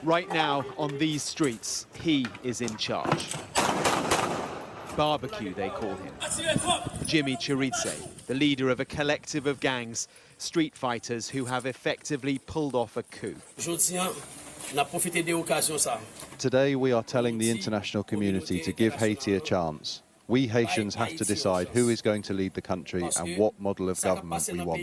Right now, on these streets, he is in charge. Barbecue, they call him. Jimmy Chiritse, the leader of a collective of gangs, street fighters who have effectively pulled off a coup. Today we are telling the international community to give Haiti a chance. We Haitians have to decide who is going to lead the country and what model of government we want.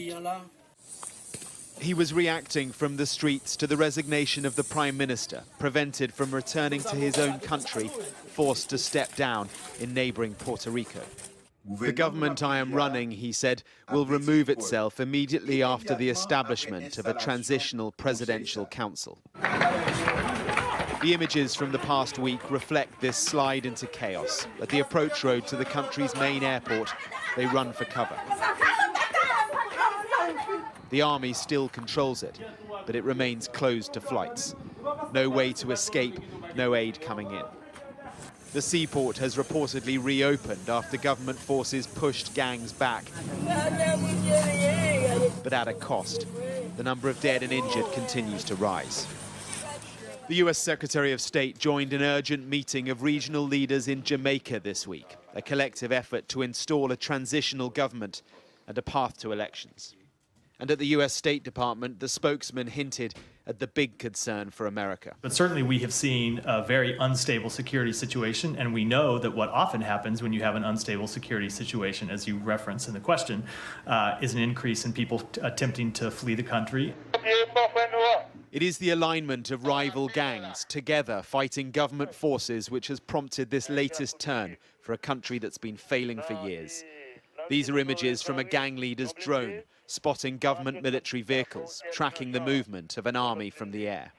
He was reacting from the streets to the resignation of the Prime Minister, prevented from returning to his own country, forced to step down in neighbouring Puerto Rico. The government I am running, he said, will remove itself immediately after the establishment of a transitional presidential council. The images from the past week reflect this slide into chaos. At the approach road to the country's main airport, they run for cover. The army still controls it, but it remains closed to flights. No way to escape, no aid coming in. The seaport has reportedly reopened after government forces pushed gangs back, but at a cost. The number of dead and injured continues to rise. The US Secretary of State joined an urgent meeting of regional leaders in Jamaica this week, a collective effort to install a transitional government and a path to elections. And at the US State Department, the spokesman hinted at the big concern for America. But certainly we have seen a very unstable security situation, and we know that what often happens when you have an unstable security situation, as you reference in the question, is an increase in people attempting to flee the country. It is the alignment of rival gangs together fighting government forces which has prompted this latest turn for a country that's been failing for years. These are images from a gang leader's drone, spotting government military vehicles, tracking the movement of an army from the air.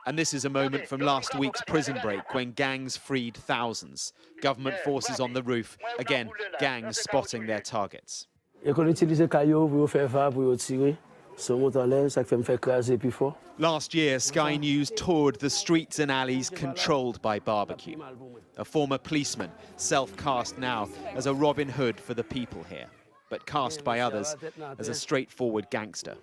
And this is a moment from last week's prison break when gangs freed thousands. Government forces on the roof, again, gangs spotting their targets. Last year, Sky News toured the streets and alleys controlled by barbecue. A former policeman, self-cast now as a Robin Hood for the people here, but cast by others as a straightforward gangster.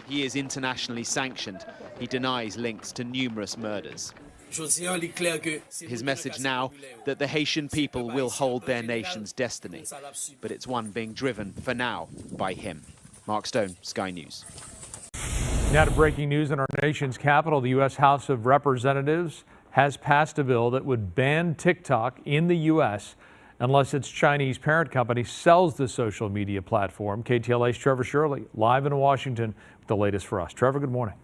He is internationally sanctioned. He denies links to numerous murders. His message now that the Haitian people will hold their nation's destiny, but it's one being driven, for now, by him. Mark Stone, Sky News. Now to breaking news in our nation's capital. The U.S. House of Representatives has passed a bill that would ban TikTok in the U.S. unless its Chinese parent company sells the social media platform. KTLA's Trevor Shirley live in Washington with the latest for us. Trevor, good morning.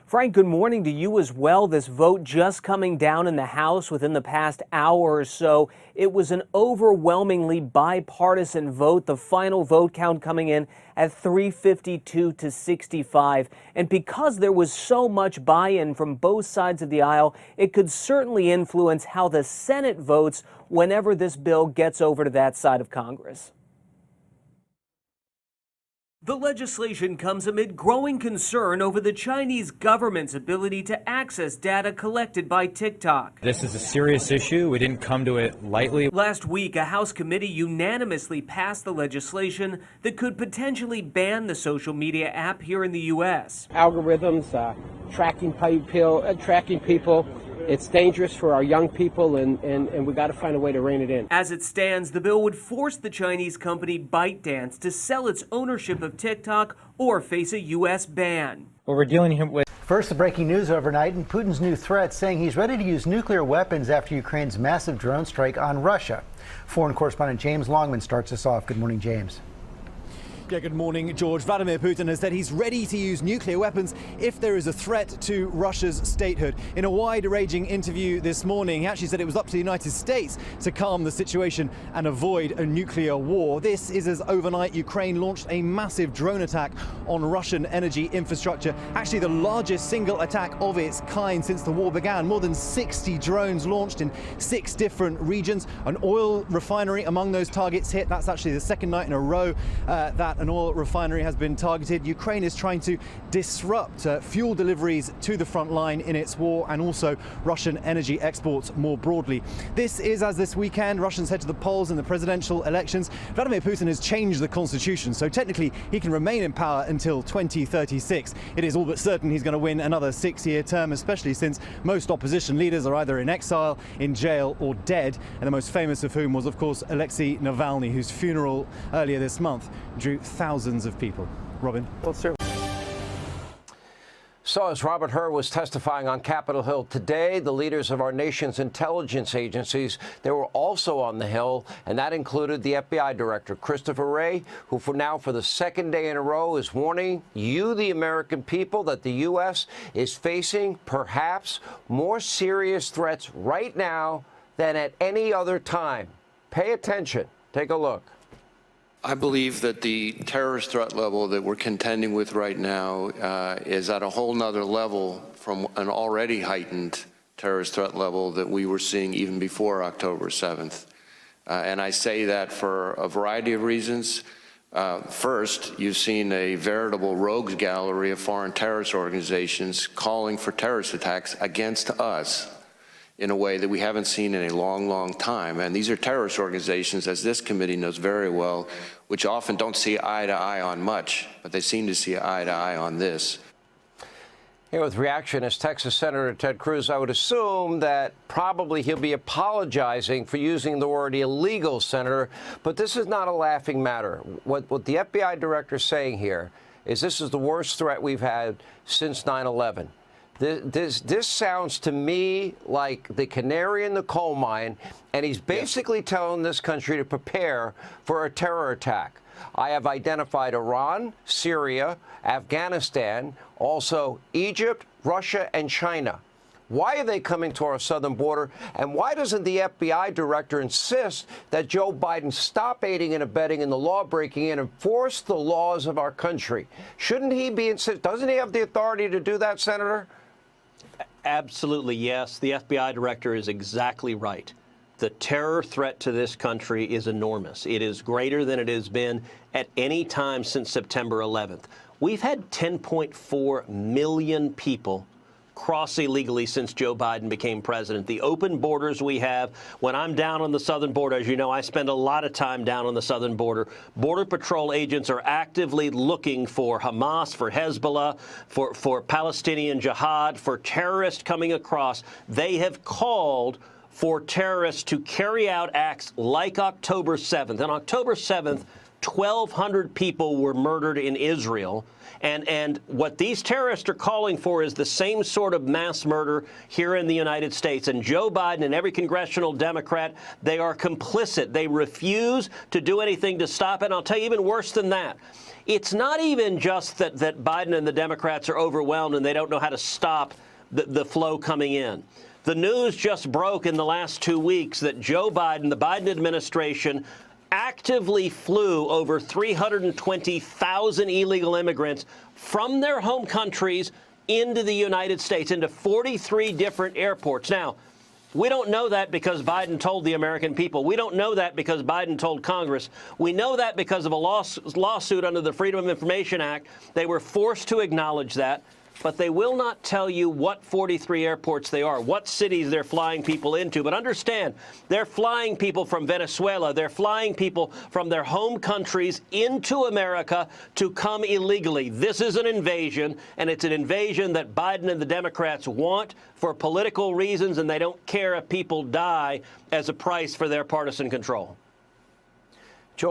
Frank, good morning to you as well. This vote just coming down in the House within the past hour or so. It was an overwhelmingly bipartisan vote. The final vote count coming in at 352 to 65. And because there was so much buy-in from both sides of the aisle, it could certainly influence how the Senate votes whenever this bill gets over to that side of Congress. The legislation comes amid growing concern over the Chinese government's ability to access data collected by TikTok. This is a serious issue. We didn't come to it lightly. Last week, a House committee unanimously passed the legislation that could potentially ban the social media app here in the U.S. Algorithms, tracking people. It's dangerous for our young people, and we got to find a way to rein it in. As it stands, the bill would force the Chinese company ByteDance to sell its ownership of TikTok or face a U.S. ban. What we're dealing here with. First, the breaking news overnight, and Putin's new threat saying he's ready to use nuclear weapons after Ukraine's massive drone strike on Russia. Foreign correspondent James Longman starts us off. Good morning, James. Yeah, good morning, George. Vladimir Putin has said he's ready to use nuclear weapons if there is a threat to Russia's statehood. In a wide-ranging interview this morning, he actually said it was up to the United States to calm the situation and avoid a nuclear war. This is as overnight Ukraine launched a massive drone attack on Russian energy infrastructure, actually the largest single attack of its kind since the war began. More than 60 drones launched in 6 different regions. An oil refinery among those targets hit. That's actually the second night in a row that an oil refinery has been targeted. Ukraine is trying to disrupt fuel deliveries to the front line in its war, and also Russian energy exports more broadly. This is as this weekend Russians head to the polls in the presidential elections. Vladimir Putin has changed the constitution, so technically he can remain in power until 2036. It is all but certain he's going to win another 6-year term, especially since most opposition leaders are either in exile, in jail or dead, and the most famous of whom was, of course, Alexei Navalny, whose funeral earlier this month drew thousands of people. Robin. Well, sir. So as Robert Hur was testifying on Capitol Hill today, the leaders of our nation's intelligence agencies, they were also on the Hill, and that included the FBI Director, Christopher Wray, who for the second day in a row is warning you, the American people, that the U.S. is facing perhaps more serious threats right now than at any other time. Pay attention. Take a look. I believe that the terrorist threat level that we're contending with right now is at a whole nother level from an already heightened terrorist threat level that we were seeing even before October 7th. And I say that for a variety of reasons. First, you've seen a veritable rogues gallery of foreign terrorist organizations calling for terrorist attacks against us in a way that we haven't seen in a long, long time. And these are terrorist organizations, as this committee knows very well, which often don't see eye to eye on much, but they seem to see eye to eye on this. Here with reaction is Texas Senator Ted Cruz. I would assume that probably he'll be apologizing for using the word illegal, Senator, but this is not a laughing matter. What the FBI director is saying here is this is the worst threat we've had since 9/11. This sounds to me like the canary in the coal mine, and he's basically telling this country to prepare for a terror attack. I have identified Iran, Syria, Afghanistan, also Egypt, Russia, and China. Why are they coming to our southern border? And why doesn't the FBI director insist that Joe Biden stop aiding and abetting in the law-breaking and enforce the laws of our country? Shouldn't he be doesn't he have the authority to do that, Senator? Absolutely, yes. The FBI director is exactly right. The terror threat to this country is enormous. It is greater than it has been at any time since September 11th. We've had 10.4 million people cross illegally since Joe Biden became president. The open borders we have, when I'm down on the southern border, as you know, I spend a lot of time down on the southern border. Border Patrol agents are actively looking for Hamas, for Hezbollah, for Palestinian Jihad, for terrorists coming across. They have called for terrorists to carry out acts like October 7th. On October 7th, 1,200 people were murdered in Israel. And what these terrorists are calling for is the same sort of mass murder here in the United States. And Joe Biden and every congressional Democrat, they are complicit. They refuse to do anything to stop it. And I'll tell you even worse than that. It's not even just that Biden and the Democrats are overwhelmed and they don't know how to stop the flow coming in. The news just broke in the last 2 weeks that Joe Biden, the Biden administration, actively flew over 320,000 illegal immigrants from their home countries into the United States, into 43 different airports. Now, we don't know that because Biden told the American people. We don't know that because Biden told Congress. We know that because of a lawsuit under the Freedom of Information Act. They were forced to acknowledge that. But they will not tell you what 43 airports they are, what cities they're flying people into. But understand, they're flying people from Venezuela. They're flying people from their home countries into America to come illegally. This is an invasion, and it's an invasion that Biden and the Democrats want for political reasons, and they don't care if people die as a price for their partisan control.